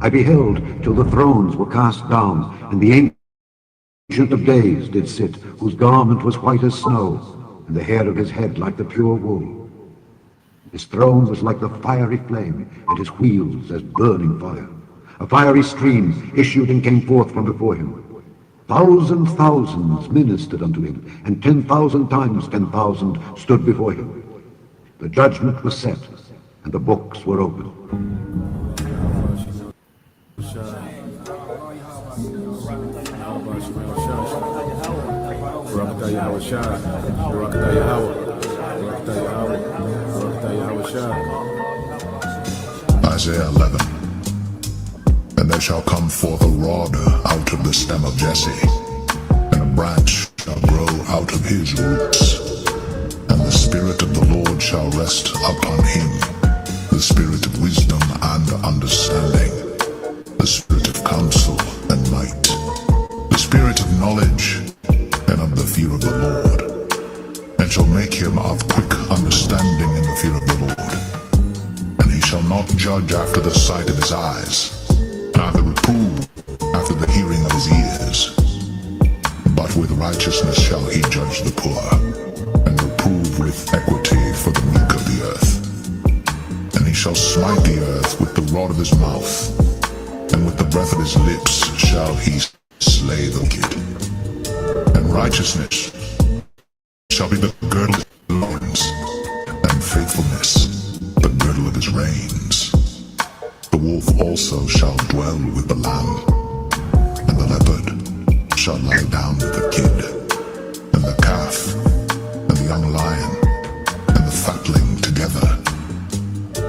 I beheld till the thrones were cast down, and the Ancient of Days did sit, whose garment was white as snow, and the hair of his head like the pure wool. His throne was like the fiery flame, and his wheels as burning fire. A fiery stream issued and came forth from before him. Thousands ministered unto him, and 10,000 times 10,000 stood before him. The judgment was set, and the books were opened. Isaiah 11. And there shall come forth a rod out of the stem of Jesse, and a branch shall grow out of his roots. And the Spirit of the Lord shall rest upon him, the Spirit of wisdom and understanding, the Spirit of counsel and might, the Spirit of knowledge and of the fear of the Lord, and shall make him of quick understanding in the fear of the Lord. And he shall not judge after the sight of his eyes, neither reprove after the hearing of his ears, but with righteousness shall he judge the poor, and reprove with equity for the meek of the earth. And he shall smite the earth with the rod of his mouth, and with the breath of his lips shall he slay the wicked. And righteousness shall be the girdle of his loins, and faithfulness the girdle of his reins. The wolf also shall dwell with the lamb, and the leopard shall lie down with the kid, and the calf, and the young lion, and the fatling together,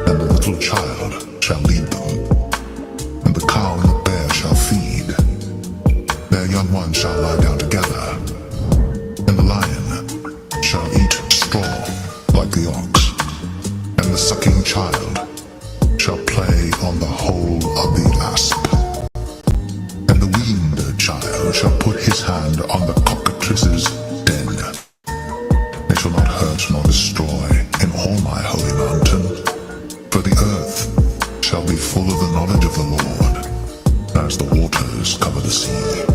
and the little child shall lead them, and the cow and the bear shall feed. Their young ones shall lie down together, and the lion shall eat straw like the ox, and the sucking child shall play on the hole of the asp, and the weaned child shall put his hand on the cockatrice's den. They shall not hurt nor destroy in all my holy mountain, for the earth shall be full of the knowledge of the Lord, as the waters cover the sea.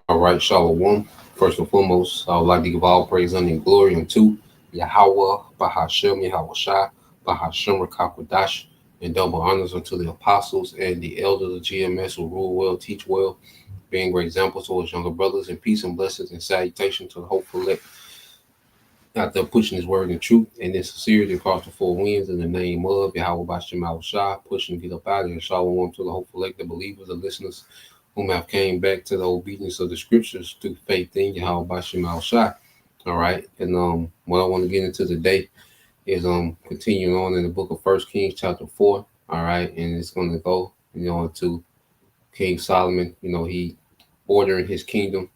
All right, Shalom. First and foremost, I would like to give all praise and glory unto Yahweh, Bahashem, Yahweh Shai, Bahashem Rakakwadash, and double honors unto the apostles and the elders of GMS who rule well, teach well, being great examples to his younger brothers, and peace and blessings and salutation to the hopeful elect out there pushing his word and truth and in sincerity across the four winds in the name of Yahweh Bashem Yahweh Shai, pushing to get up out of here. Shalom to the hopeful elect, the believers, the listeners, whom have came back to the obedience of the scriptures through faith in Yahweh Bashem Al Shai. All right. And what I want to get into today is continuing on in the book of First Kings chapter 4. All right. And it's gonna go, to King Solomon, he ordering his kingdom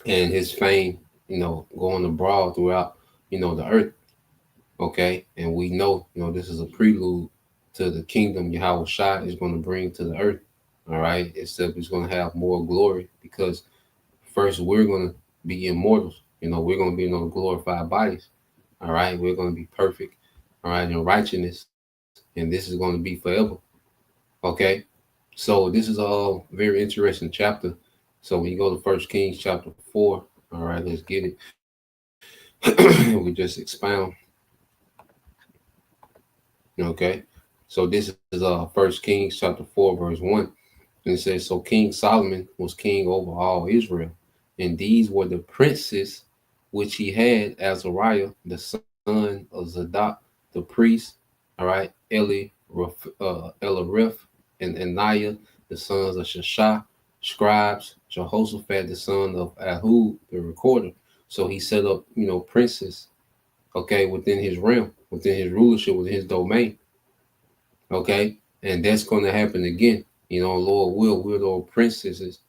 and his fame, going abroad throughout, the earth. Okay. And we know, this is a prelude to the kingdom Yahweh Shai is going to bring to the earth. All right, except it's going to have more glory because first we're going to be immortals. We're going to be in those glorified bodies. All right, we're going to be perfect. All right, in righteousness, and this is going to be forever. Okay, so this is a very interesting chapter. So when you go to First Kings chapter 4, all right, let's get it. We just expound. Okay, so this is First Kings chapter 4 verse 1. And it says, so King Solomon was king over all Israel. And these were the princes which he had: Azariah, the son of Zadok, the priest, all right, Elareth, and Aniah, the sons of Shashah, scribes, Jehoshaphat, the son of Ahud, the recorder. So he set up, princes, okay, within his realm, within his rulership, within his domain, okay? And that's going to happen again. Lord we're those princesses,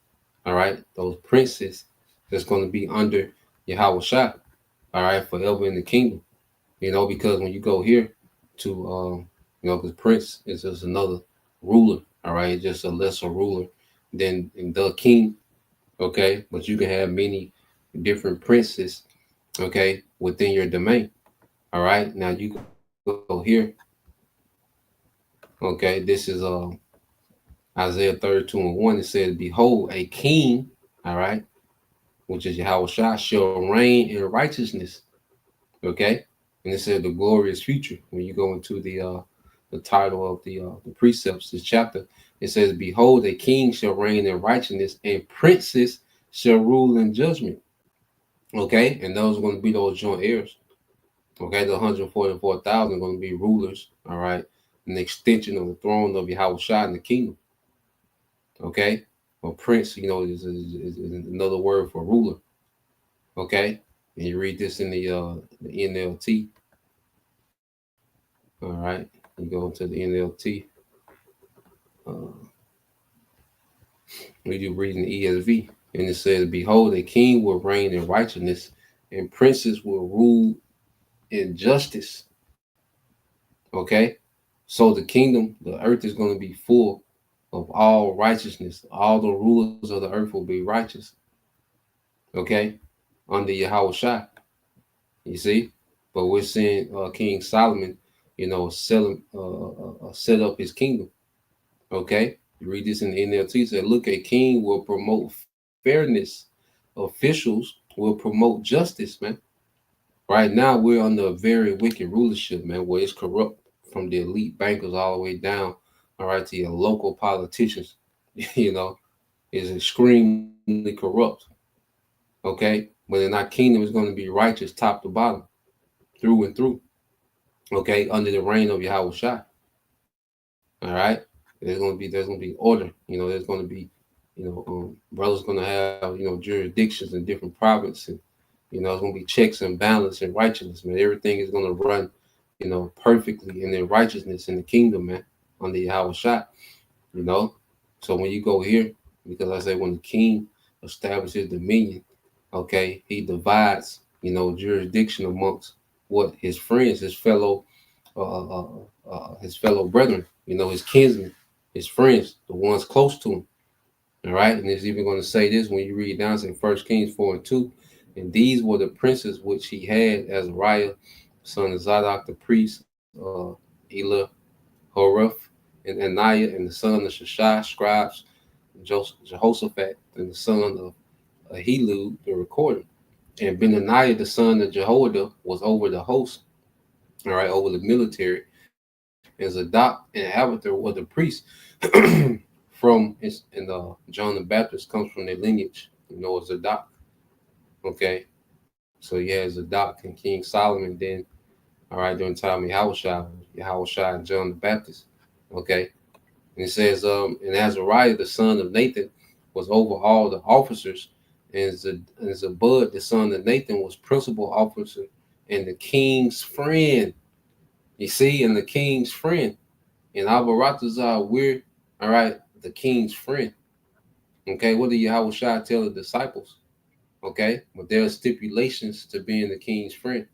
all right? Those princes that's going to be under Yahweh Shah, all right, forever in the kingdom, because when you go here to, because prince is just another ruler, all right? It's just a lesser ruler than the king, okay? But you can have many different princes, okay, within your domain, all right? Now you go here, okay? This is Isaiah 32:1. It says, behold, a king, all right, which is Yahweh Shah, shall reign in righteousness. Okay. And it said the glorious future. When you go into the title of the precepts, this chapter, it says, behold, a king shall reign in righteousness, and princes shall rule in judgment. Okay. And those are going to be those joint heirs. Okay. The 144,000 are going to be rulers. All right. An extension of the throne of Yahweh Shah in the kingdom. Okay. Well, prince, is another word for ruler. Okay. And you read this in the NLT. All right. You go to the NLT. We do read in the ESV. And it says, behold, a king will reign in righteousness, and princes will rule in justice. Okay. So the kingdom, the earth is going to be full of all righteousness. All the rulers of the earth will be righteous. Okay. Under Yahweh Shah. You see? But we're seeing King Solomon, set up his kingdom. Okay. You read this in the NLT. It said, look, a king will promote fairness. Officials will promote justice, man. Right now, we're under a very wicked rulership, man, where it's corrupt from the elite bankers all the way down, all right, to your local politicians. Is extremely corrupt. Okay. But in our kingdom, is going to be righteous top to bottom, through and through. Okay. Under the reign of Yahweh Shah. All right. There's gonna be order. There's gonna be, brothers gonna have, jurisdictions in different provinces. And, it's gonna be checks and balance and righteousness, man. Everything is gonna run, perfectly in their righteousness in the kingdom, man, under Yahweh Shah. So when you go here, because I say when the king establishes dominion, okay, he divides, jurisdiction amongst what his friends, his fellow brethren, his kinsmen, his friends, the ones close to him. All right. And it's even going to say this when you read down in 1 Kings 4:2. And these were the princes which he had: Azariah, son of Zadok, the priest, Elah, Horeph, and Aniah, and the son of Shashai, scribes, Jehoshaphat, and the son of Ahilud, the recorder. And Benaniah, the son of Jehoiada, was over the host, all right, over the military. And Zadok and Abiathar were the priests. John the Baptist comes from their lineage, Zadok. Okay. So you had Zadok and King Solomon then, all right, during the time of Yahweh Shah and John the Baptist. Okay. And it says, and Azariah, the son of Nathan, was over all the officers, and Zabud, the son of Nathan, was principal officer and the king's friend. You see, and the king's friend. And Abaratazar, we're, all right, the king's friend. Okay, what did Yahweh Shah tell the disciples? Okay, but there are stipulations to being the king's friend.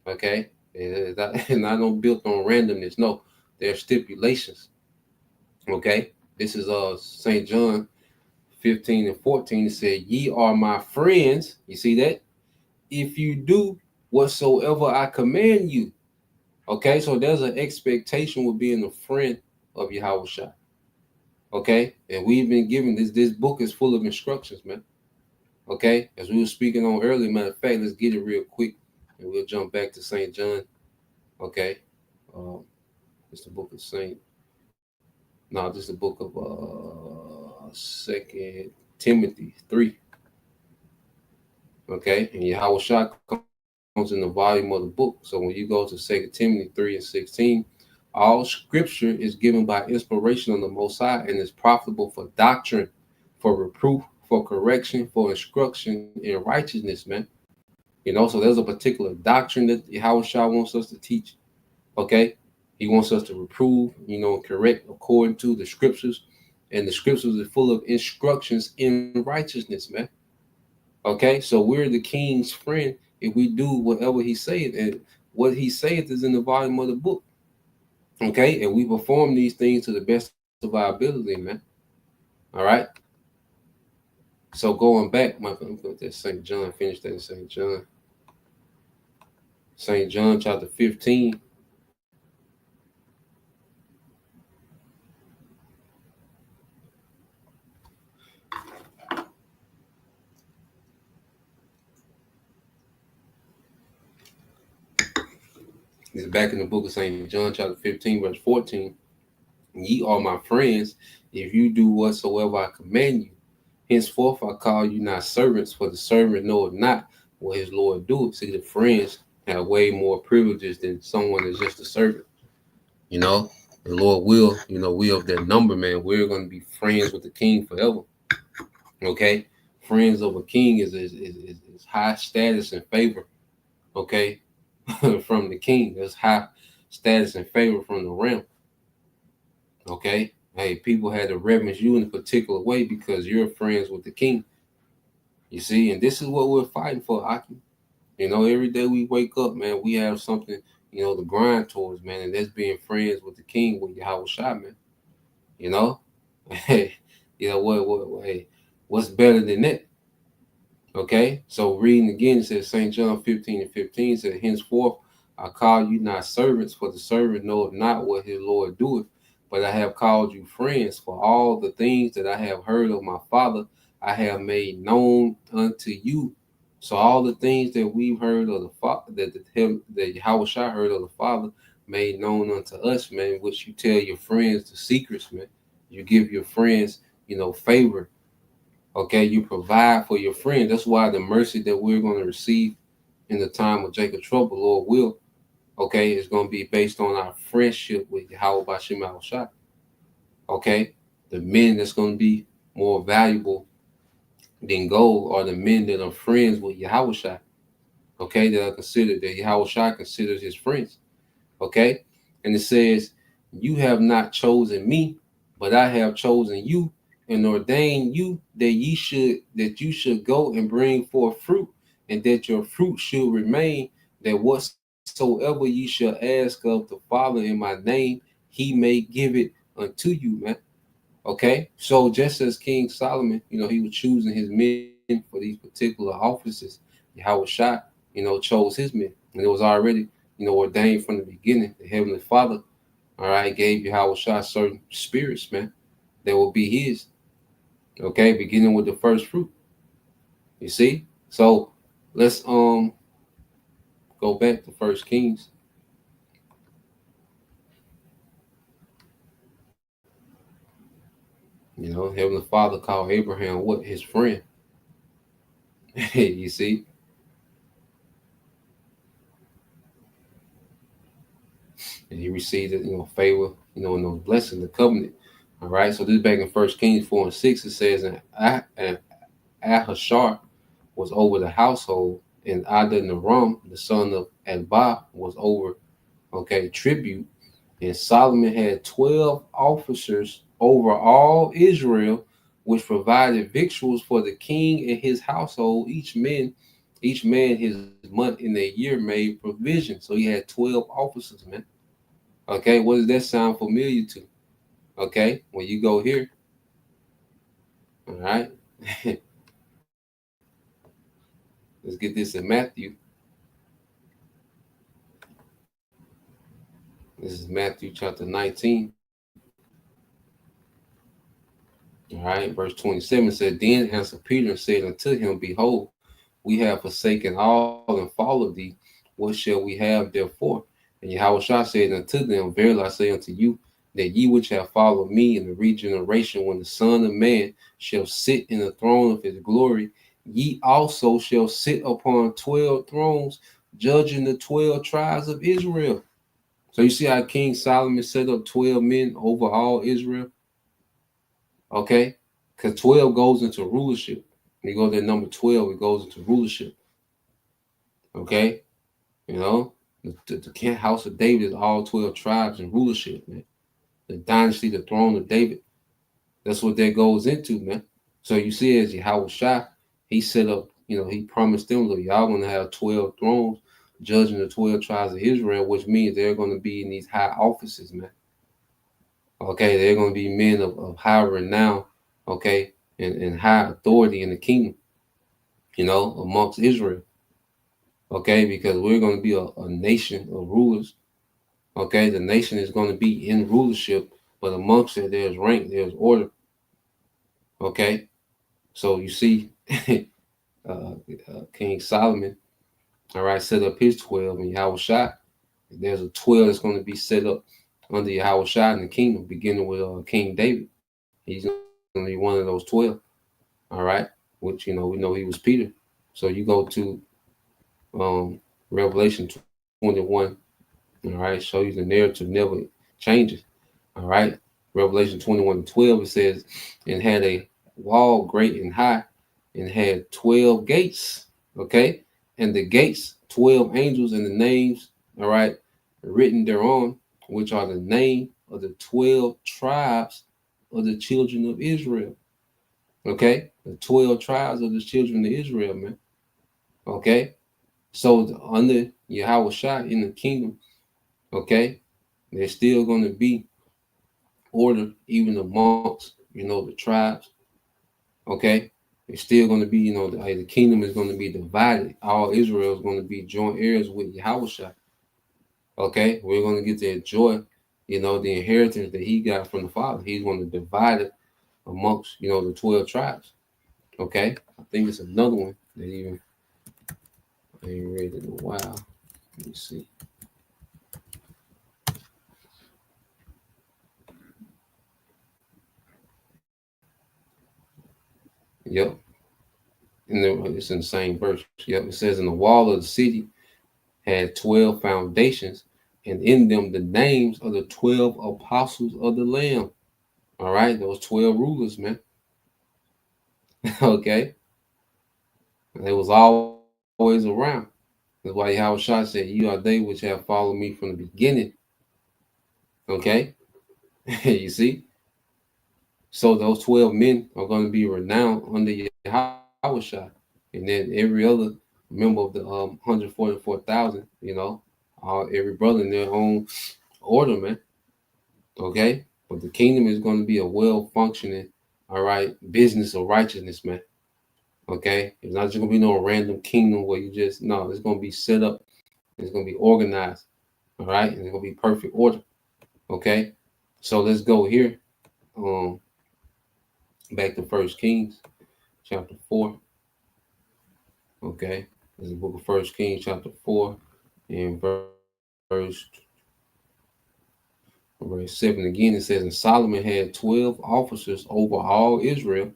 Okay, and I don't built on randomness. No, there are stipulations. Okay, this is St. John 15:14. It said, "Ye are my friends." You see that? If you do whatsoever I command you. Okay, so there's an expectation with being a friend of Yahweh Shah. Okay, and we've been given this book is full of instructions, man. Okay, as we were speaking on earlier, matter of fact, let's get it real quick and we'll jump back to St. John. Okay, it's the book of Saint. No, this is the book of 2 Timothy 3. Okay, and Yahushua comes in the volume of the book. So when you go to 2 Timothy 3 and 16, all scripture is given by inspiration of the Most High and is profitable for doctrine, for reproof, for correction, for instruction in righteousness, man. So there's a particular doctrine that Yahushua wants us to teach. Okay, he wants us to reprove, correct according to the scriptures, and the scriptures are full of instructions in righteousness, man. Okay, so we're the king's friend if we do whatever he said, and what he said is in the volume of the book. Okay, and we perform these things to the best of our ability, man. All right. So going back, I'm going to put that St. John, finish that in St. John. St. John chapter 15. It's back in the book of St. John chapter 15, verse 14. Ye are my friends if you do whatsoever I command you. Henceforth I call you not servants, for the servant knoweth not what his Lord doeth. See, the friends have way more privileges than someone that's just a servant. The Lord will, we of that number, man. We're going to be friends with the king forever. Okay? Friends of a king is high status and favor. Okay? From the king. There's high status and favor from the realm. Okay? Hey, people had to reverence you in a particular way because you're friends with the king. You see, and this is what we're fighting for, Aki. Every day we wake up, man, we have something, to grind towards, man, and that's being friends with the king, with Yahushua, man. Hey, hey, what's better than that? Okay, so reading again, it says St. John 15 and 15 said, henceforth I call you not servants, for the servant knoweth not what his Lord doeth, but I have called you friends, for all the things that I have heard of my Father I have made known unto you. So all the things that we've heard of the Father, that Yahushua heard of the Father, made known unto us, man, which you tell your friends the secrets, man. You give your friends, favor. Okay, you provide for your friend. That's why the mercy that we're going to receive in the time of Jacob trouble, Lord will, okay, is going to be based on our friendship with Yahweh Bashim Yahushua. Okay, the men that's going to be more valuable than gold are the men that are friends with Yahushua. Okay, that are considered, that Yahushua considers his friends. Okay, and it says, you have not chosen me, but I have chosen you and ordained you that you should go and bring forth fruit, and that your fruit should remain, that whatsoever you shall ask of the Father in my name, he may give it unto you, man. Okay, so just as King Solomon, he was choosing his men for these particular offices, Yahushua, chose his men, and it was already, ordained from the beginning. The Heavenly Father, all right, gave Yahushua certain spirits, man, that will be his. Okay, beginning with the first fruit. You see? So let's go back to 1 Kings. Heavenly Father called Abraham what? His friend. You see? And he received it, favor, and those blessings, the covenant. All right. So this back in 1 Kings 4 and 6, it says, and Ahashar was over the household, and Adoniram, the son of Adbah, was over, tribute. And Solomon had 12 officers over all Israel, which provided victuals for the king and his household. Each man his month in a year made provision. So he had 12 officers, man. Okay, what does that sound familiar to? Okay, when you go here, all right. Let's get this in Matthew. This is Matthew chapter 19. All right, verse 27 said, then answered Peter and said unto him, behold, we have forsaken all and followed thee. What shall we have therefore? And Yahushua said unto them, verily I say unto you, that ye which have followed me in the regeneration, when the Son of Man shall sit in the throne of his glory, ye also shall sit upon 12 thrones, judging the 12 tribes of Israel. So you see how King Solomon set up 12 men over all Israel? Okay? Because 12 goes into rulership. When you go to number 12, it goes into rulership. Okay? You know, the house of David is all 12 tribes and rulership, man. The dynasty, the throne of David. That's what that goes into, man. So you see, as Yahweh Shah, he set up, he promised them, look, y'all going to have 12 thrones judging the 12 tribes of Israel, which means they're going to be in these high offices, man. Okay, they're going to be men of high renown, okay, and high authority in the kingdom, amongst Israel. Okay, because we're going to be a nation of rulers. Okay, the nation is going to be in rulership, but amongst it, there's rank, there's order. Okay, so you see, King Solomon, all right, set up his 12, and Yahweh Shah, there's a 12 that's going to be set up under Yahweh Shah in the kingdom, beginning with King David. He's going to be one of those 12, all right, which, we know he was Peter. So you go to Revelation 21, all right, show you the narrative never changes, all right. Revelation 21:12, it says, and had a wall great and high, and had 12 gates, okay, and the gates 12 angels, and the names, all right, written thereon, which are the name of the 12 tribes of the children of Israel. Okay, the 12 tribes of the children of Israel, man. Okay, so under Yahweh Shah in the kingdom, okay, there's still going to be order even amongst, the tribes. Okay, it's still going to be, the kingdom is going to be divided. All Israel is going to be joint heirs with Yahweh Shah. Okay, we're going to get to enjoy, the inheritance that he got from the Father. He's going to divide it amongst, the 12 tribes. Okay, I think it's another one that even I ain't read it in a while. Let me see. Yep. It's in the same verse. Yep. It says, in the wall of the city had 12 foundations, and in them the names of the 12 apostles of the Lamb. All right, those 12 rulers, man. Okay. And they was always around. That's why Yahweh Shah said, you are they which have followed me from the beginning. Okay. You see? So those 12 men are going to be renowned under Yahweh Shah. And then every other member of the 144,000, every brother in their own order, man. Okay? But the kingdom is going to be a well-functioning, all right, business of righteousness, man. Okay? It's not just going to be no random kingdom where it's going to be set up. It's going to be organized, all right? And it's going to be perfect order. Okay? So let's go here. Back to 1 Kings chapter 4. Okay, this is the book of 1 Kings chapter 4 and verse 7 again. It says, and Solomon had 12 officers over all Israel,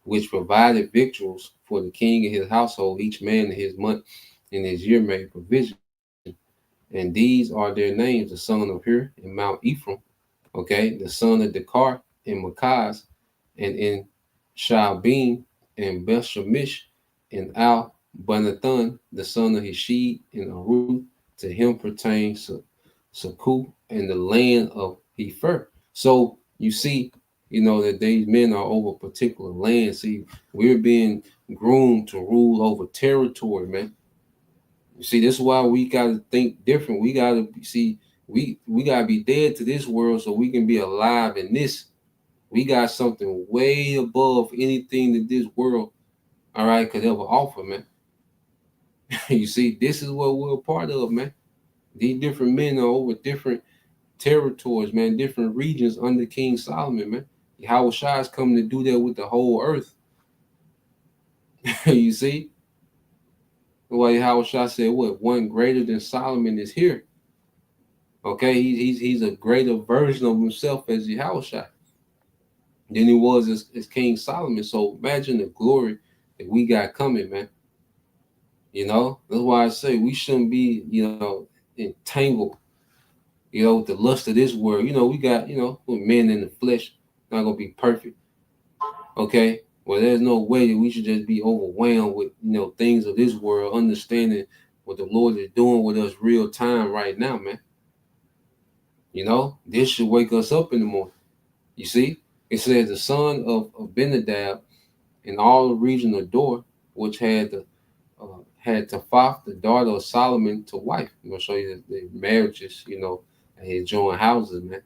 which provided victuals for the king and his household, each man in his month and his year made provision. And these are their names: the son of Hur in Mount Ephraim, okay, the son of Dekar in Makaz, and in Shaalbim and Bethshemesh, and Al Banathan, the son of Heshid in Aruth. To him pertains Saku and the land of Hefer. So you see, that these men are over particular land. See, we're being groomed to rule over territory, man. You see, this is why we got to think different. We got to see, we got to be dead to this world so we can be alive in this. We got something way above anything that this world, all right, could ever offer, man. You see, this is what we're a part of, man. These different men are over different territories, man, different regions under King Solomon, man. Yahweh Shah is coming to do that with the whole earth. You see? Why Yahweh Shah said, what? One greater than Solomon is here. Okay, he's a greater version of himself as Yahushua than he was as King Solomon. So imagine the glory that we got coming, man. That's why I say we shouldn't be, entangled, with the lust of this world. We got, with men in the flesh, not gonna be perfect. Okay. Well, there's no way that we should just be overwhelmed with, things of this world, understanding what the Lord is doing with us real time right now, man. This should wake us up in the morning. You see, it says the son of Abinadab in all the region of Dor, which had Tophath, the daughter of Solomon, to wife. I'm gonna show you the marriages, and his joint houses, man.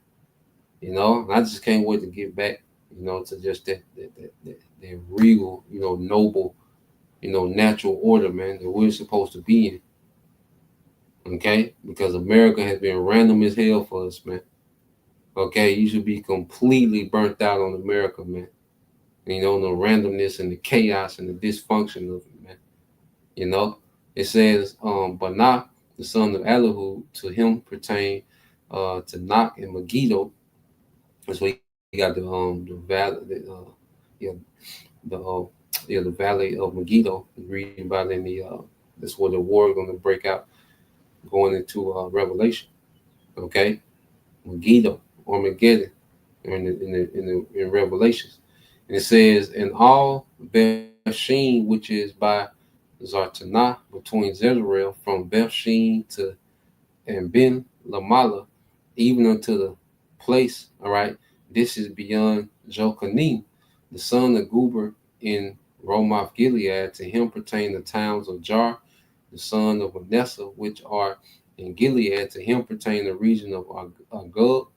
And I just can't wait to get back, to just that regal, noble, natural order, man, that we're supposed to be in. Okay, because America has been random as hell for us, man. Okay, you should be completely burnt out on America, man. The randomness and the chaos and the dysfunction of it, man. It says, Banah, the son of Elihu, to him pertain to Knock and Megiddo. That's why you got the valley, yeah, the the valley of Megiddo. Reading about in the that's where the war is going to break out, going into Revelation. Okay, Megiddo, Armageddon, in Revelations, and it says, and all Bethshin, which is by Zartanah, between Zezreel, from Bethshin to and Ben Lamala, even unto the place. All right, this is beyond Jochanim, the son of Guber in Ramoth Gilead. To him pertain the towns of Jar, the son of Manasseh, which are in Gilead. To him pertain the region of Agug,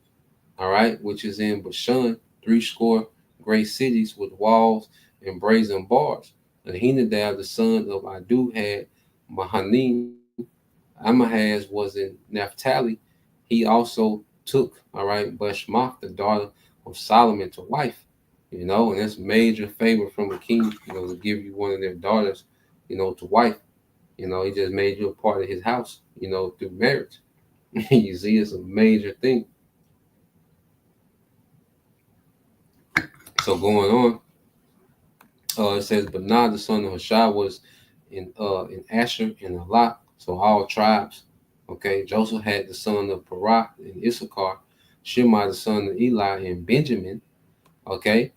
all right, which is in Bashan, 80 great cities with walls and brazen bars. And Henadab, the son of Adu, had Mahanim. Amahaz was in Naphtali. He also took, all right, Bashmath, the daughter of Solomon, to wife. And that's major favor from a king, to give you one of their daughters, to wife. He just made you a part of his house, through marriage. You see, it's a major thing. So going on, it says, Banah, the son of Hushai, was in Asher and Alah, so all tribes. Okay, Joseph had the son of Parah in Issachar, Shimei the son of Eli in Benjamin. Okay,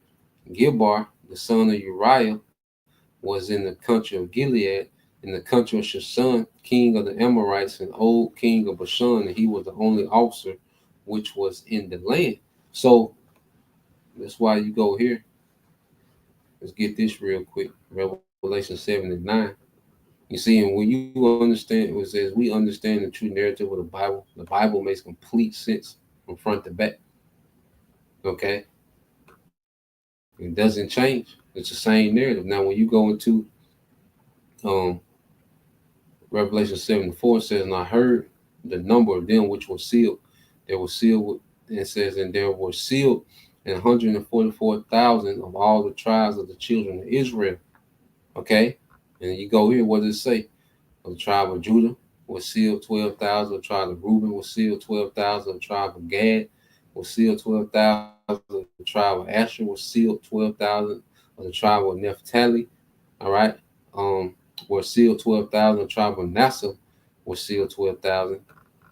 Gilbar, the son of Uriah, was in the country of Gilead, in the country of Shushan, king of the Amorites, and old king of Bashan, and he was the only officer which was in the land. So that's why you go here. Let's get this real quick. Revelation 7 and 9. You see, and when you understand, it says we understand the true narrative of the Bible makes complete sense from front to back. Okay? It doesn't change. It's the same narrative. Now, when you go into Revelation 7 and 4, it says, and I heard the number of them which were sealed. They were sealed with, it says, and there were sealed 144,000 of all the tribes of the children of Israel. Okay? And you go here, what does it say? Of the tribe of Judah was sealed 12,000. The tribe of Reuben was sealed 12,000. The tribe of Gad was sealed 12,000. The tribe of Asher was sealed 12,000. Of the tribe of Naphtali, all right, was sealed 12,000. The tribe of Manasseh was sealed 12,000.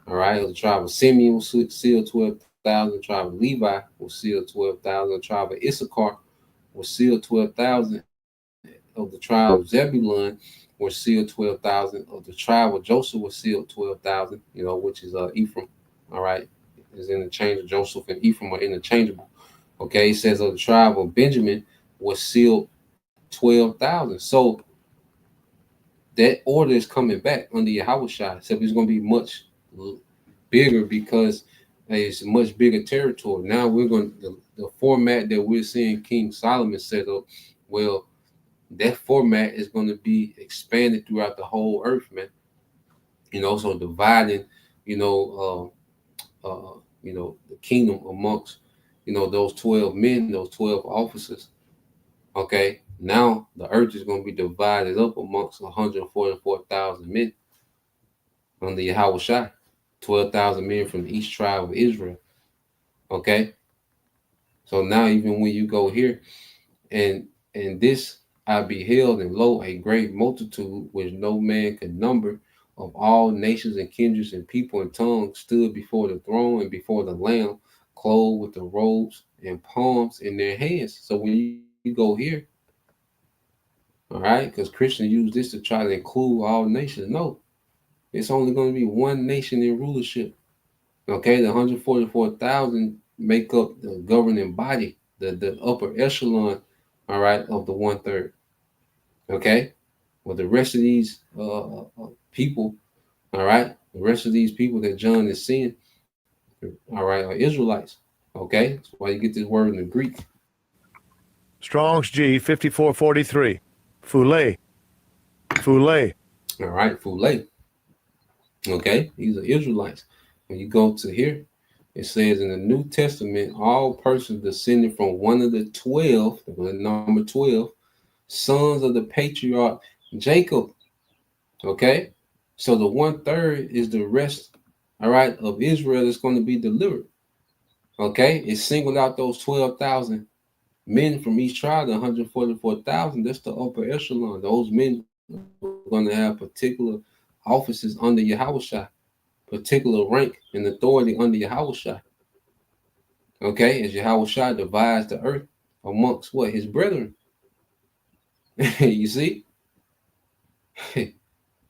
All right, the tribe of Simeon was sealed 12,000. The tribe of Levi was sealed 12,000. The tribe of Issachar was sealed 12,000. Of the tribe of Zebulun were sealed 12,000. Of the tribe of Joseph was sealed 12,000, which is Ephraim. All right, is interchangeable. Joseph and Ephraim are interchangeable. Okay, it says of the tribe of Benjamin was sealed 12,000. So that order is coming back under Yahushua, except it's going to be much bigger because it's a much bigger territory. Now we're going to, the format that we're seeing King Solomon set up, well, that format is going to be expanded throughout the whole earth, man. So dividing, the kingdom amongst, those 12 men, those 12 officers. Okay, now the earth is going to be divided up amongst 144,000 men under Yahushua. 12,000 men from each tribe of Israel. Okay. So now even when you go here, and this I beheld, and lo, a great multitude which no man could number, of all nations and kindreds and people and tongues, stood before the throne and before the Lamb, clothed with the robes and palms in their hands. So when you go here, all right, because Christians use this to try to include all nations. No, it's only going to be one nation in rulership. Okay, the 144,000 make up the governing body, the upper echelon, all right, of the 1/3. Okay, well, the rest of these people, all right, the rest of these people that John is seeing, all right, are Israelites. Okay, that's why you get this word in the Greek. Strong's G 5443. Foulet. Foulet. All right, Foulet. Okay, these are Israelites. When you go to here, it says in the New Testament, all persons descended from one of the 12, the number 12, sons of the patriarch Jacob. Okay, so the 1/3 is the rest, all right, of Israel that's going to be delivered. Okay, it singled out those 12,000 men from each tribe, the 144,000. That's the upper echelon. Those men are going to have particular offices under Yahushua, particular rank and authority under Yahushua. Okay, as Yahushua divides the earth amongst what? His brethren. You see?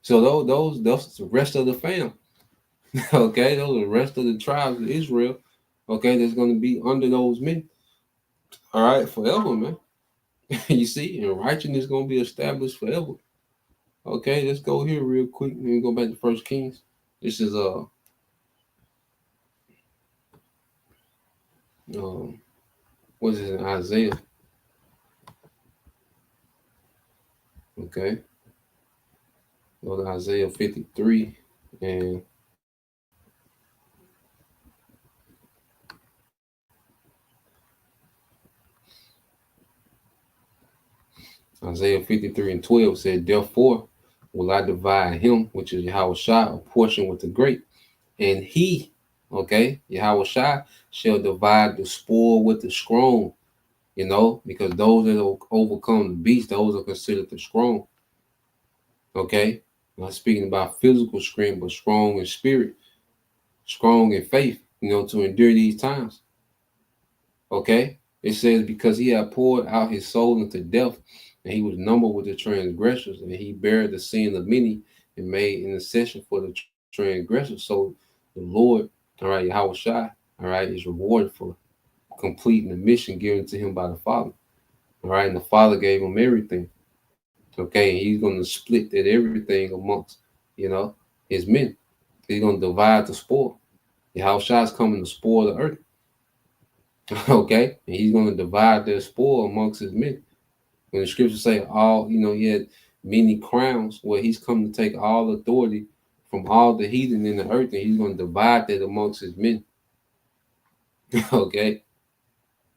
So those the rest of the fam. Okay, those are the rest of the tribes of Israel. Okay, that's going to be under those men. All right, forever, man. You see, and righteousness is going to be established forever. Okay, let's go here real quick. Let me go back to First Kings. This is what is it, Isaiah? Okay, go to Isaiah 53 and Isaiah 53 and 12 said, therefore will I divide him, which is Yahushua, a portion with the great, and he, okay, Yahushua shall divide the spoil with the strong, you know, because those that overcome the beast, those are considered the strong. Okay, I'm not speaking about physical strength, but strong in spirit, strong in faith, you know, to endure these times. Okay, it says, because he had poured out his soul into death, and he was numbered with the transgressors, and he bare the sin of many and made intercession for the transgressors. So the Lord, all right, Yahushua, all right, is rewarded for completing the mission given to him by the Father. All right, and the Father gave him everything. Okay, and he's going to split that everything amongst, you know, his men. He's going to divide the spoil. Yahushua is coming to spoil the earth. Okay, and he's going to divide their spoil amongst his men. When the scriptures say all, you know, he had many crowns, well, he's come to take all authority from all the heathen in the earth, and he's going to divide that amongst his men. Okay,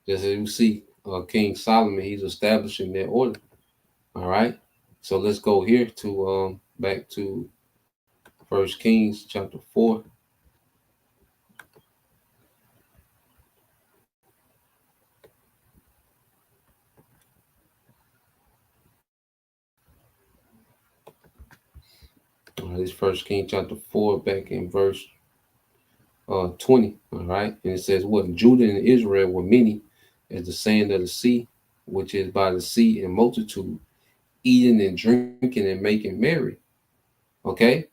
just as you see, King Solomon, he's establishing that order. All right, so let's go here to back to First Kings chapter 4. All right, this First King chapter 4, back in verse 20. All right, and it says, what? Judah and Israel were many as the sand of the sea, which is by the sea in multitude, eating and drinking and making merry. Okay,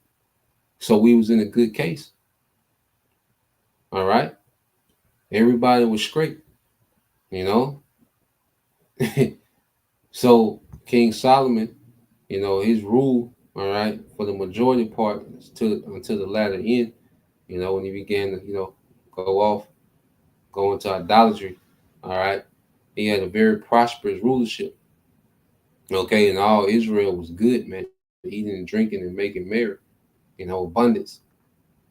so we was in a good case. All right, everybody was straight, you know. So King Solomon, you know, his rule, all right, for the majority part until the latter end, you know, when he began to, you know, go into idolatry, all right, he had a very prosperous rulership. Okay, and all Israel was good, man, eating and drinking and making merry, you know, abundance.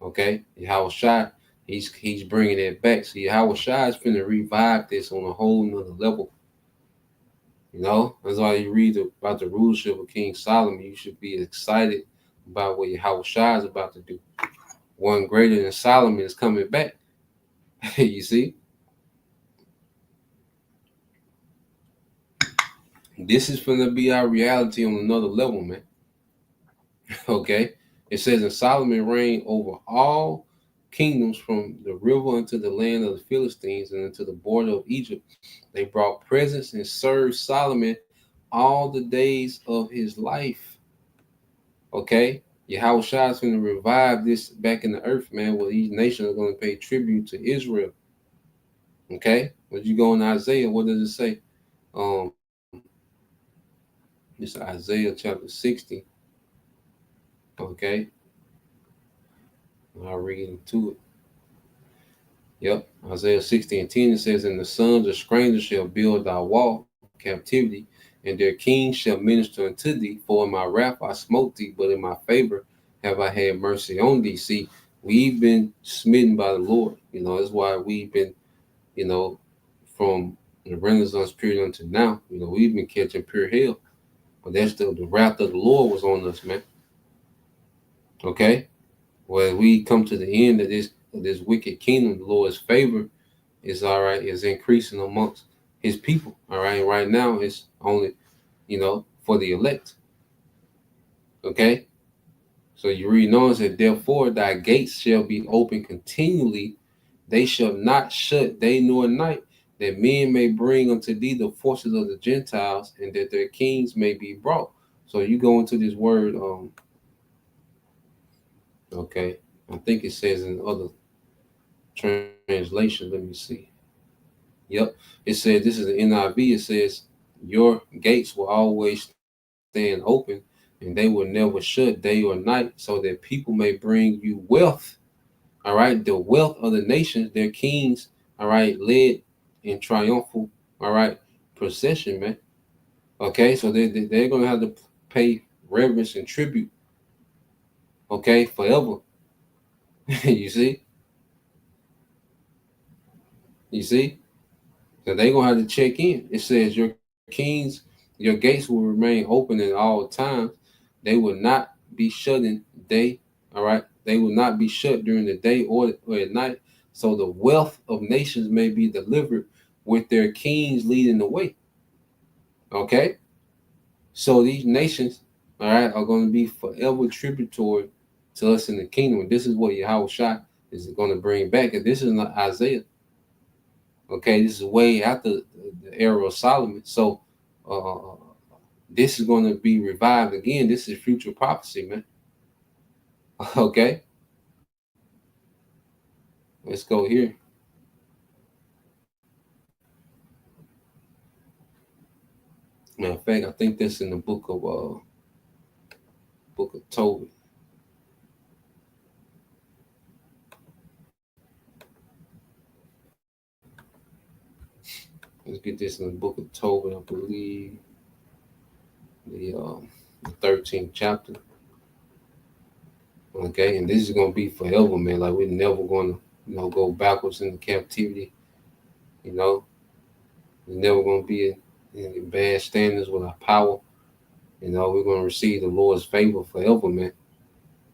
Okay, Yahushua, he's bringing it back. So Yahushua is going to revive this on a whole nother level. You know, that's why you read about the rulership of King Solomon. You should be excited about what Yahushua is about to do. one greater than Solomon is coming back. You see? This is going to be our reality on another level, man. Okay? It says, and Solomon reigned over all kingdoms from the river unto the land of the Philistines and unto the border of Egypt. They brought presents and served Solomon all the days of his life. Okay? Yahweh Shah is going to revive this back in the earth, man, where these nations are going to pay tribute to Israel. Okay? When you go in Isaiah, what does it say? It's Isaiah chapter 60. Okay? I'll read into it. Yep. Isaiah 60:10, it says, and the sons of strangers shall build thy wall, captivity, and their kings shall minister unto thee. For in my wrath I smote thee, but in my favor have I had mercy on thee. See, we've been smitten by the Lord. You know, that's why we've been, you know, from the Renaissance period until now, you know, we've been catching pure hell. But that's the wrath of the Lord was on us, man. Okay? Well, we come to the end of this wicked kingdom, the Lord's favor is all right, is increasing amongst his people. All right. And right now it's only, you know, for the elect. Okay. So you read on, that therefore thy gates shall be open continually, they shall not shut day nor night, that men may bring unto thee the forces of the Gentiles, and that their kings may be brought. So you go into this word, okay, I think it says in other translations, let me see. Yep, it says, this is the NIV, it says, your gates will always stand open, and they will never shut day or night, so that people may bring you wealth. All right, the wealth of the nations, their kings, all right, led in triumphal, all right, procession, man. Okay, so they're going to have to pay reverence and tribute, okay, forever. You see? You see? So they're going to have to check in. It says, your kings, your gates will remain open at all times. They will not be shut in day, all right? They will not be shut during the day or at night. So the wealth of nations may be delivered with their kings leading the way. Okay? So these nations, all right, are going to be forever tributary to us in the kingdom. This is what Yahweh Shah is going to bring back. And this is not Isaiah. Okay, this is way after the era of Solomon. So this is going to be revived again. This is future prophecy, man. Okay. Let's go here. Matter of fact, I think that's in the book of Tobit. Let's get this in the book of Tobit, I believe. The 13th chapter. Okay, and this is gonna be forever, man. Like we're never gonna, you know, go backwards into captivity. You know, we're never gonna be in bad standards with our power. You know, we're gonna receive the Lord's favor forever, man.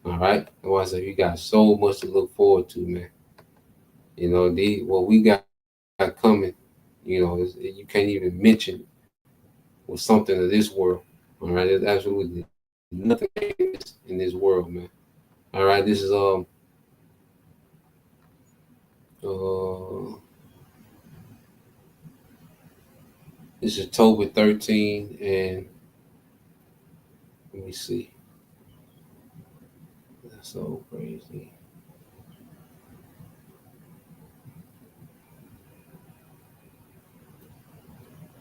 All right. That's why I said you got so much to look forward to, man. You know, what we got coming, you know, you can't even mention with something of this world. All right, there's absolutely nothing in this world, man. All right, this is this is Tobit 13, and let me see. That's so crazy.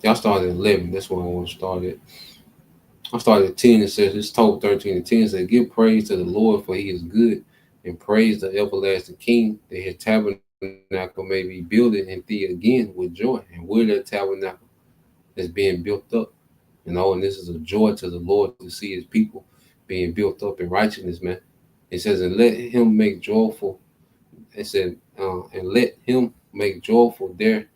Y'all started at 11. That's where I want to start at. I started at 10. It says, it's Tobit 13 and 10. It says, give praise to the Lord, for he is good, and praise the everlasting King, that his tabernacle may be built in thee again with joy. And we're that tabernacle that's being built up. You know, and this is a joy to the Lord to see his people being built up in righteousness, man. It says, and let him make joyful. It said, and let him make joyful there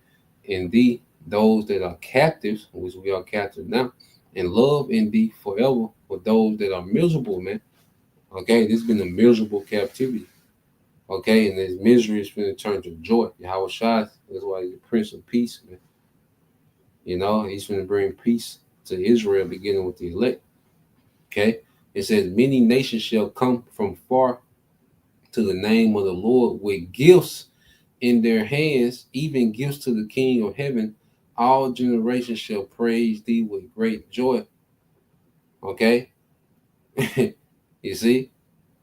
in thee those that are captives, which we are captive now, and love in thee forever for those that are miserable, man. Okay, this has been a miserable captivity. Okay, and his misery is going to turn to joy. Yahweh Shai, that's why he's the Prince of Peace, man. You know, he's going to bring peace to Israel, beginning with the elect. Okay, it says, many nations shall come from far to the name of the Lord with gifts in their hands, even gifts to the King of heaven. All generations shall praise thee with great joy. Okay, you see.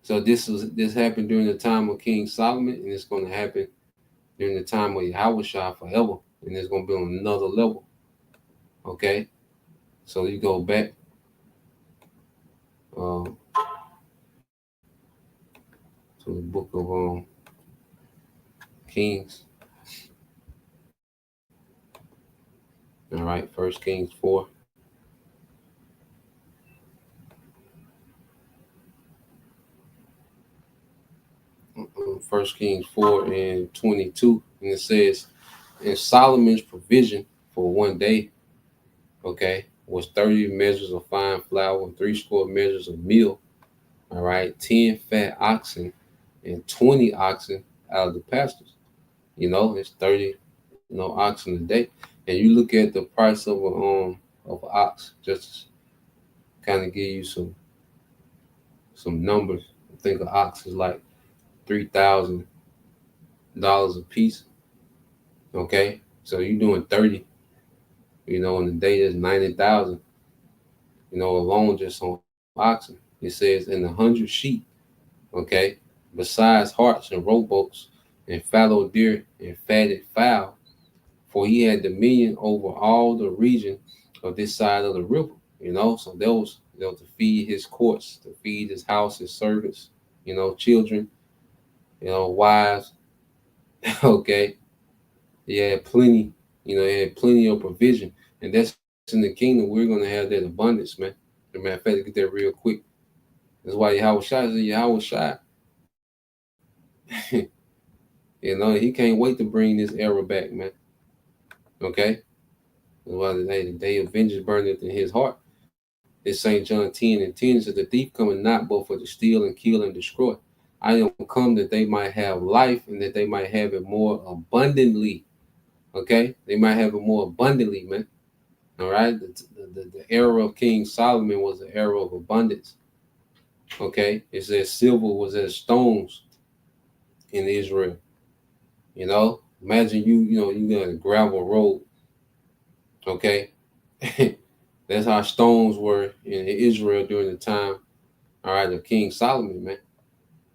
So this happened during the time of King Solomon, and it's going to happen during the time of Yahweh Shai forever, and it's going to be on another level. Okay, so you go back to the book of Kings. All right, First Kings 4. First Kings 4 and 22, and it says, and Solomon's provision for one day, okay, was 30 measures of fine flour and 80 measures of meal. All right, 10 fat oxen and 20 oxen out of the pastures. You know, it's 30, oxen a day. And you look at the price of an ox, just to kind of give you some numbers. I think an ox is like $3,000 a piece. Okay, so you're doing 30. In a day is 90,000. Alone just on oxen. It says in 100 sheep. Okay, besides harts and rowboats and fallow deer and fatted fowl, for he had dominion over all the region of this side of the river. So there was, to feed his courts, to feed his house, his servants, children, wives. Okay, he had plenty. He had plenty of provision, and that's in the kingdom. We're gonna have that abundance, man. As a matter of fact, get that real quick. That's why Yahweh Shai is Yahweh Shai. He can't wait to bring this era back, man. Okay. That's why the day of vengeance burneth in his heart. It's St. John 10 and 10 says, the thief cometh not but for to steal and kill and destroy. I am come that they might have life and that they might have it more abundantly. Okay? They might have it more abundantly, man. All right? The era of King Solomon was the era of abundance. Okay? It says silver was as stones in Israel. Imagine you got a gravel road. Okay? That's how stones were in Israel during the time, all right, of King Solomon, man.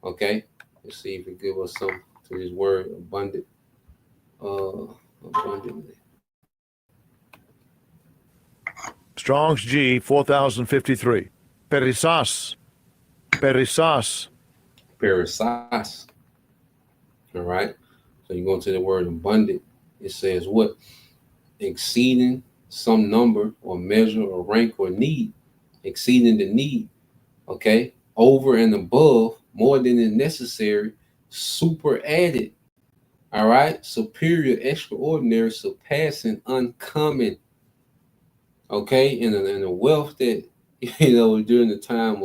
Okay, let's see if it give us some to his word abundantly. Strong's G 4053. Perisas. Perisas. Perisas. All right. So you go to the word abundant. It says what? Exceeding some number or measure or rank or need. Exceeding the need. Okay. Over and above, more than is necessary, super added. All right. Superior, extraordinary, surpassing, uncommon. Okay. And the wealth that, during the time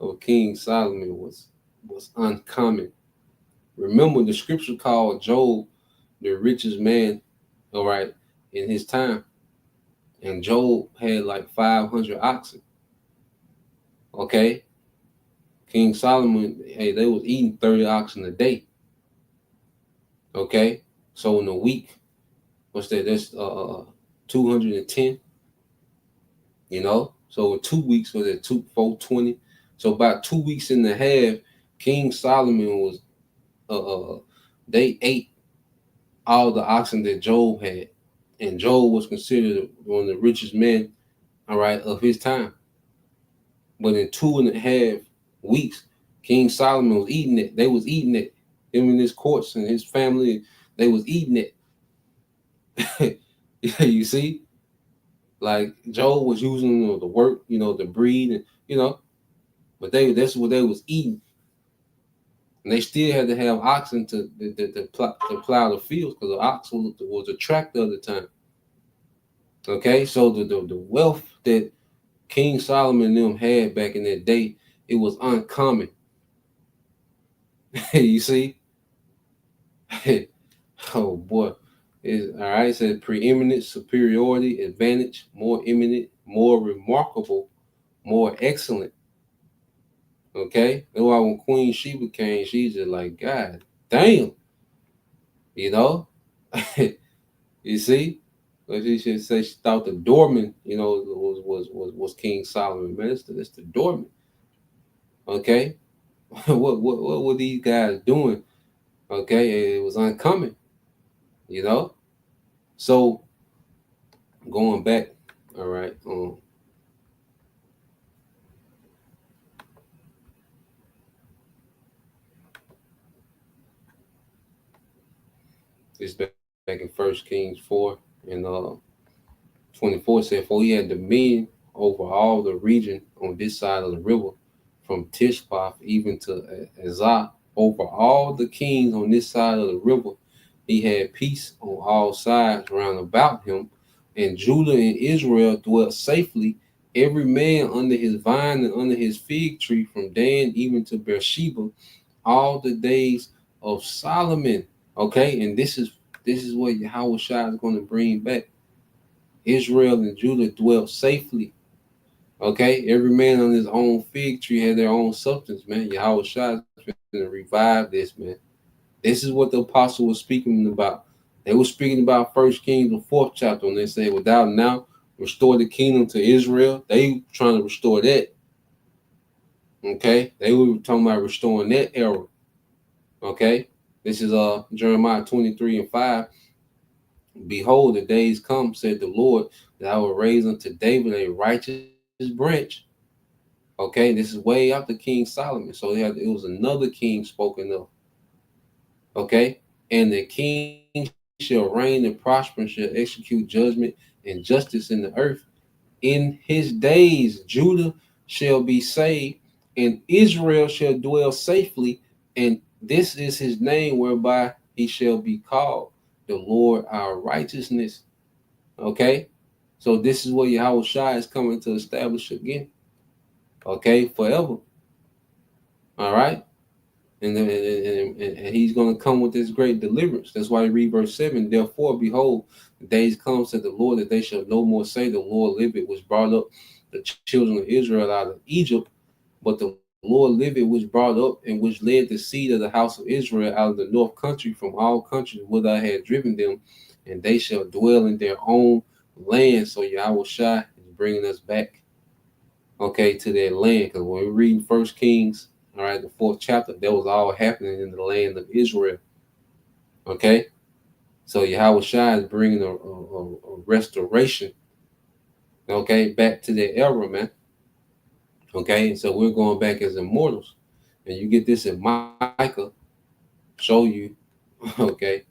of King Solomon was uncommon. Remember, the scripture called Job the richest man, all right, in his time. And Job had like 500 oxen. Okay. King Solomon, hey, they was eating 30 oxen a day. Okay. So in a week, what's that? That's 210. So in 2 weeks was that 420. So about 2 weeks and a half, King Solomon was they ate all the oxen that Job had. And Job was considered one of the richest men, all right, of his time. But in 2.5 weeks, King Solomon was eating it. They was eating it. Him and his courts and his family, they was eating it. You see? Like Job was using the work, the breed, and but that's what they was eating. And they still had to have oxen to plow the fields because the ox was a tractor at the time. Okay, so the wealth that King Solomon and them had back in that day, it was uncommon. You see? Oh boy. Is all right. It says preeminent, superiority, advantage, more eminent, more remarkable, more excellent. Okay. That's why when Queen Sheba came, she's just like, God damn, you know? You see? But she should say she thought the doorman, was King Solomon. Man, it's the doorman. Okay. What were these guys doing? Okay, it was uncommon, you know. So going back, all right. This back in First Kings 4 and 24 said, for he had dominion over all the region on this side of the river, from Tishpath even to Azah, over all the kings on this side of the river. He had peace on all sides round about him, and Judah and Israel dwelt safely, every man under his vine and under his fig tree, from Dan even to Beersheba, all the days of Solomon. Okay, and this is what Yahweh Shai is going to bring back. Israel and Judah dwelt safely. Okay, every man on his own fig tree had their own substance, man. Yahweh Shai is going to revive this, man. This is what the apostle was speaking about. They were speaking about First Kings, the 4th chapter, when they say, without now restore the kingdom to Israel. They trying to restore that. Okay, they were talking about restoring that era. Okay, this is Jeremiah 23 and 5. Behold, the days come, said the Lord, that I will raise unto David a righteous branch. Okay, this is way after King Solomon. So it was another king spoken of. Okay, and the king shall reign and prosper and shall execute judgment and justice in the earth. In his days, Judah shall be saved, and Israel shall dwell safely. And this is his name whereby he shall be called, the Lord our righteousness. Okay, so this is what Yahweh Shai is coming to establish again. Okay, forever. All right, and he's going to come with this great deliverance. That's why you read verse 7. Therefore, behold, the days come, said the Lord, that they shall no more say, the Lord liveth, which brought up the children of Israel out of Egypt, but the Lord liveth, which brought up and which led the seed of the house of Israel out of the north country, from all countries whither I had driven them, and they shall dwell in their own land. So Yahweh Shai is bringing us back, okay, to that land. Because when we read First Kings, all right, the 4th chapter, that was all happening in the land of Israel. Okay, so Yahweh Shai is bringing a restoration, okay, back to that era, man. Okay, so we're going back as immortals, and you get this in Micah, show you, okay,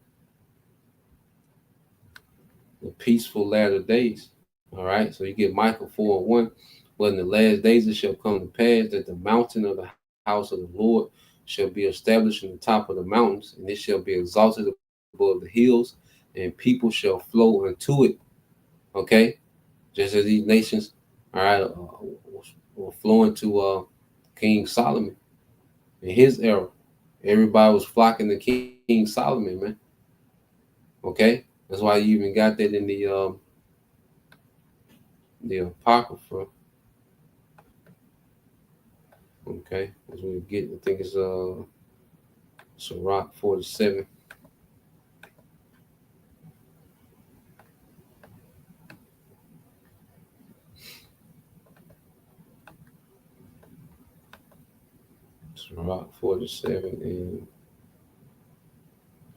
the peaceful latter days. All right, so you get Micah 4 and 1. But in the last days it shall come to pass that the mountain of the house of the Lord shall be established in the top of the mountains, and it shall be exalted above the hills, and people shall flow unto it. Okay, just as these nations, all right, were flowing to King Solomon in his era. Everybody was flocking to King Solomon, man. Okay, that's why you even got that in the Apocrypha. Okay, as we get, I think it's Sirach 47. Sirach 47 and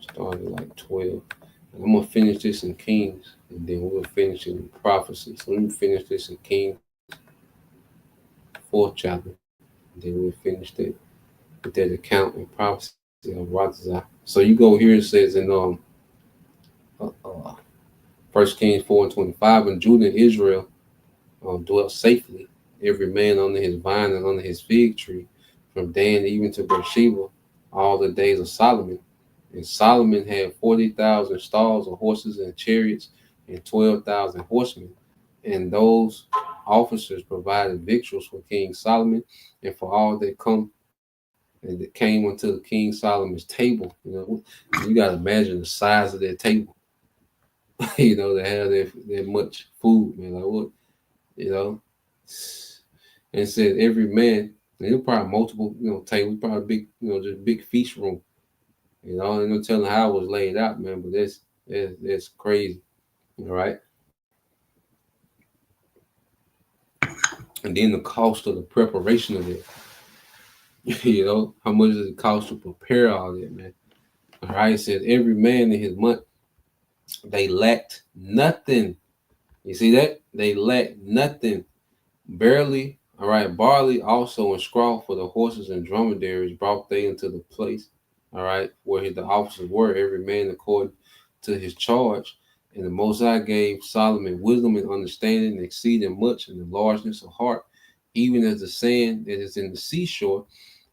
started like 12. I'm gonna finish this in Kings, and then we'll finish it in prophecy. So let me finish this in Kings 4th chapter, and then we'll finish that with that account in prophecy of Ratazah. So you go here, it says in First Kings 4 and 25, and Judah and Israel dwelt safely, every man under his vine and under his fig tree, from Dan even to Beersheba, all the days of Solomon. And Solomon had 40,000 stalls of horses and chariots, and 12,000 horsemen. And those officers provided victuals for King Solomon and for all that come and it came onto King Solomon's table. You got to imagine the size of that table. To have that much food, man. Like what, you know, and said every man. And it probably multiple, tables, probably big, just big feast room. And no telling how it was laid out, man. But that's crazy, all right. And then the cost of the preparation of it. How much does it cost to prepare all that, man? All right, it says every man in his month, they lacked nothing. You see that? They lacked nothing. Barely, all right, barley also and straw for the horses and dromedaries brought they into the place, all right, where the officers were, every man according to his charge. And the Most High gave Solomon wisdom and understanding, exceeding much in the largeness of heart, even as the sand that is in the seashore.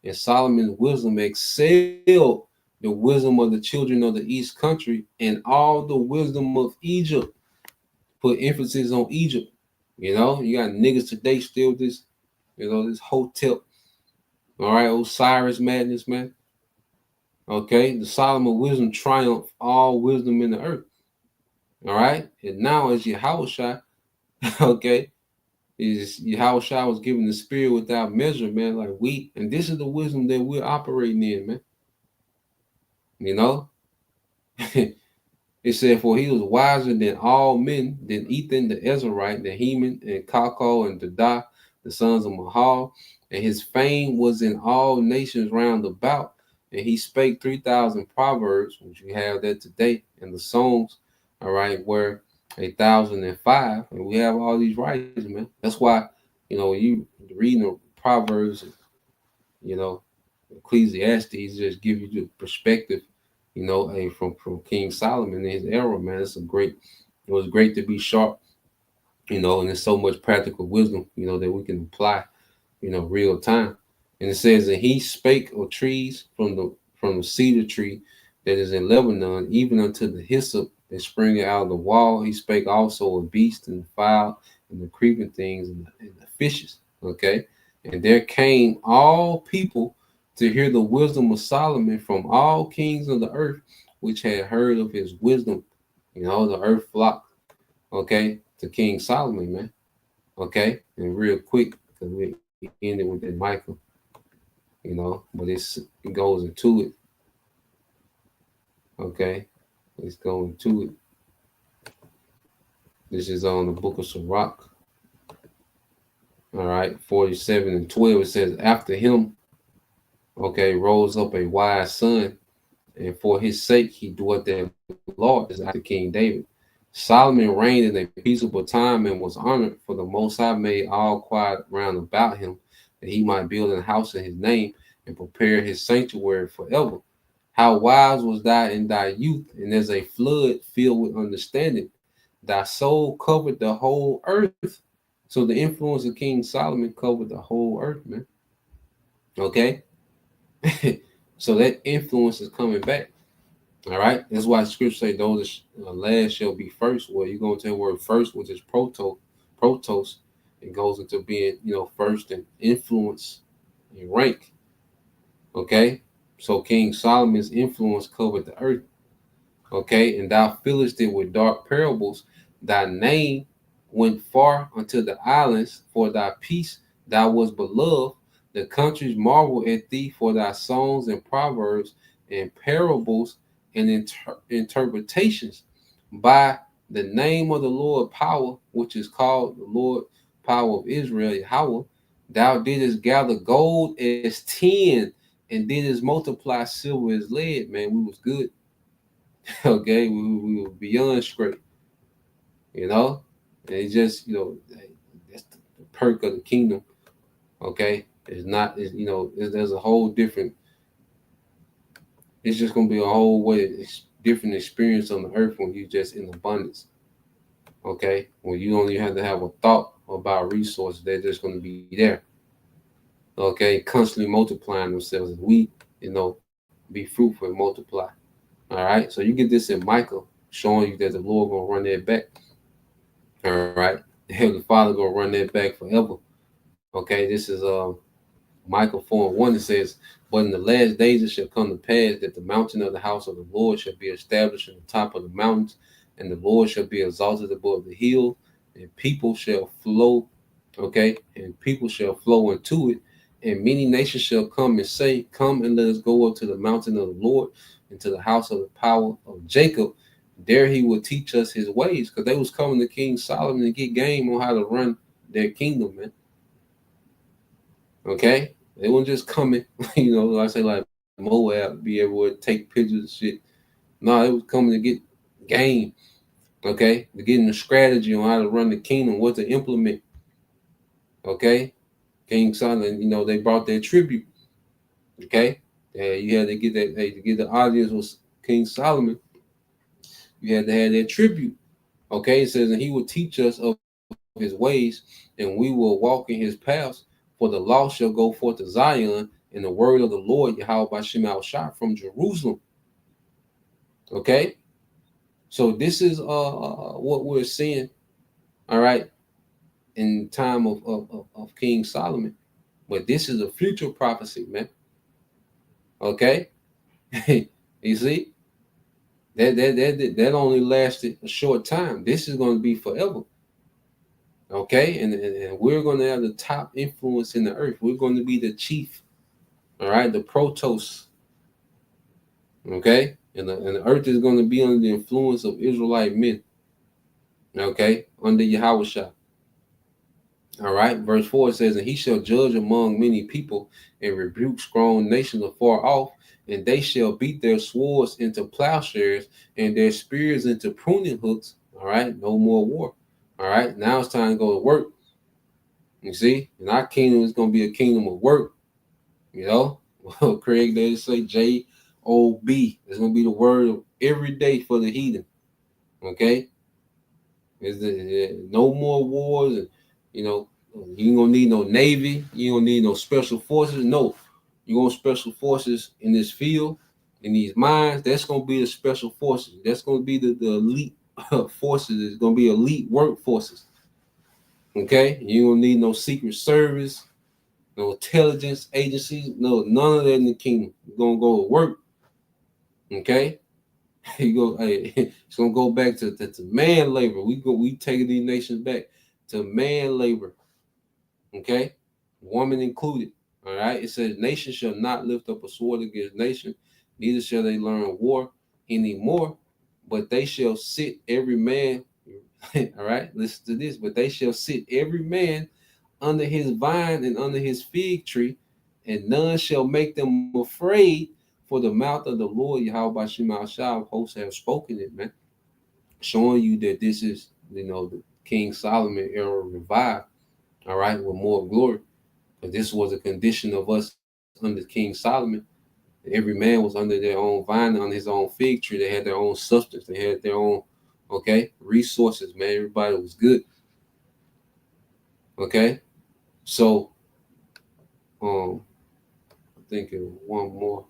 And Solomon's wisdom excelled the wisdom of the children of the east country and all the wisdom of Egypt. Put emphasis on Egypt. You got niggas today still this, this hotel. All right, Osiris madness, man. Okay, the Solomon wisdom triumph all wisdom in the earth. All right, and now as Yahushua, okay, is Yahushua was given the spirit without measure, man. Like and this is the wisdom that we're operating in, man. It said, for he was wiser than all men, than Ethan the Ezrahite, than Heman and Kalkol and Dadah, the sons of Mahal. And his fame was in all nations round about. And he spake 3,000 proverbs, which we have that today, and the songs, all right, were 1,005. And we have all these writings, man. That's why, you reading the Proverbs, Ecclesiastes just give you the perspective, from King Solomon in his era, man. It was great to be sharp, and there's so much practical wisdom, that we can apply, real time. And it says that he spake of trees from the cedar tree that is in Lebanon, even unto the hyssop that spring out of the wall. He spake also of beasts and fowl and the creeping things and the fishes. Okay. And there came all people to hear the wisdom of Solomon from all kings of the earth, which had heard of his wisdom. The earth flocked, okay, to King Solomon, man. Okay, and real quick, because we ended with that Michael, but it goes into it. Okay, let's go into it. This is on the book of Sirach. All right, 47 and 12. It says, after him, okay, rose up a wise son, and for his sake he dwelt there Lord, is after King David. Solomon reigned in a peaceable time and was honored, for the Most High made all quiet round about him, that he might build a house in his name and prepare his sanctuary forever. How wise was thou in thy youth, and as a flood filled with understanding. Thy soul covered the whole earth. So the influence of King Solomon covered the whole earth, man. Okay? So that influence is coming back. All right? That's why scripture say those last shall be first. Well, you're going to the word first, which is protos. It goes into being, first in influence and rank. Okay? So King Solomon's influence covered the earth. Okay? And thou fillest it with dark parables. Thy name went far unto the islands. For thy peace thou was beloved. The countries marvel at thee for thy songs and proverbs and parables and interpretations. By the name of the Lord power, which is called the Lord power of Israel, Yahweh, thou didst gather gold as 10 and didst multiply silver as lead. Man, we was good. Okay, we were beyond straight. And it's just, that's the perk of the kingdom. Okay, there's a whole different. It's just gonna be a whole way different experience on the earth when you just in abundance. Okay, when you don't even have to have a thought about resources, they're just gonna be there. Okay, constantly multiplying themselves. And we, be fruitful and multiply. All right, so you get this in Michael, showing you that the Lord gonna run that back. All right, the Heavenly Father gonna run that back forever. Okay, this is Micah 4:1, it says, "But in the last days it shall come to pass that the mountain of the house of the Lord shall be established in the top of the mountains, and the Lord shall be exalted above the hill, and people shall flow, okay, and people shall flow into it, and many nations shall come and say, Come and let us go up to the mountain of the Lord, and to the house of the power of Jacob. There he will teach us his ways," because they was coming to King Solomon to get game on how to run their kingdom, man. Okay, they weren't just coming, like I say, like Moab, be everywhere, take pictures and shit. No, it was coming to get game. Okay, to getting the strategy on how to run the kingdom, what to implement. Okay, King Solomon, they brought their tribute. Okay, you had to get that. Hey, to get the audience was King Solomon. You had to have that tribute. Okay, it says, and he will teach us of his ways, and we will walk in his paths. For the law shall go forth to Zion, and the word of the Lord Yahweh Bashem al Shah from Jerusalem. Okay, so this is what we're seeing. All right, in time of King Solomon, but this is a future prophecy, man. Okay, you see that only lasted a short time. This is going to be forever. Okay, and we're going to have the top influence in the earth. We're going to be the chief. All right, the protos. Okay, and the earth is going to be under the influence of Israelite men. Okay, under Yahushua. All right, verse 4 says, "And he shall judge among many people and rebuke strong nations afar off, and they shall beat their swords into plowshares and their spears into pruning hooks." All right, no more war. All right, now it's time to go to work. You see, and our kingdom is going to be a kingdom of work. Well, Craig, they say JOB. It's going to be the word of every day for the heathen. Okay, no more wars, and you ain't gonna need no navy. You don't need no special forces. No, you want special forces in this field, in these mines. That's gonna be the special forces. That's gonna be the elite forces. It's gonna be elite workforces. Okay, you don't need no secret service, no intelligence agencies, no none of that in the kingdom. You're gonna go to work. Okay, it's gonna go back to man labor. We taking these nations back to man labor. Okay, woman included. All right, it says, "Nation shall not lift up a sword against nation, neither shall they learn war anymore, but they shall sit every man." All right, listen to this. "But they shall sit every man under his vine and under his fig tree, and none shall make them afraid, for the mouth of the Lord Yahweh Bashem al Shah of hosts have spoken it," man. Showing you that this is, the King Solomon era revived. All right, with more glory. But this was a condition of us under King Solomon. Every man was under their own vine, on his own fig tree. They had their own substance. They had their own, resources, man. Everybody was good. Okay, so I think it was one more.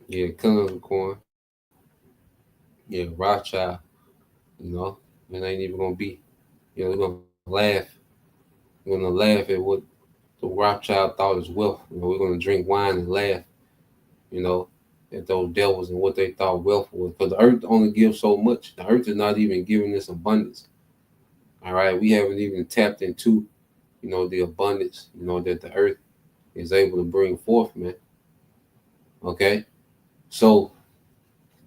Yeah, Coin. Yeah, Rothschild. It ain't even gonna be. We're gonna laugh. We're gonna laugh at what the Rothschild thought is wealth. We're gonna drink wine and laugh. At those devils and what they thought wealth was. Because the earth only gives so much. The earth is not even giving us abundance. All right, we haven't even tapped into, the abundance, that the earth is able to bring forth, man. Okay, so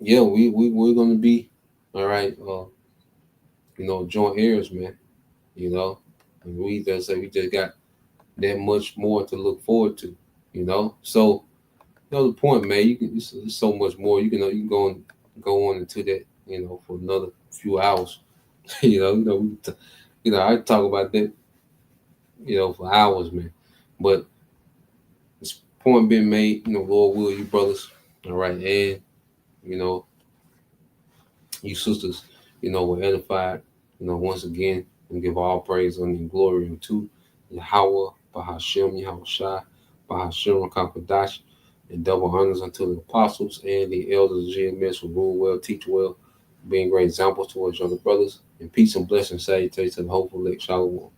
yeah, we're gonna be, all right, joint heirs, man. And we just got that much more to look forward to. So the point, man. There's so much more. You can go on into that, for another few hours. I talk about that, for hours, man. But this point being made, Lord will, you brothers, all right, and you sisters, were edified, once again, and give all praise and glory unto Yahweh, Bahashem, Yahushua, Bahashem, Kakadash. and double honors unto the apostles and the elders of GMS who rule well, teach well, being great examples towards younger brothers. And peace and blessings salutations to the hopeful elect. Shalom.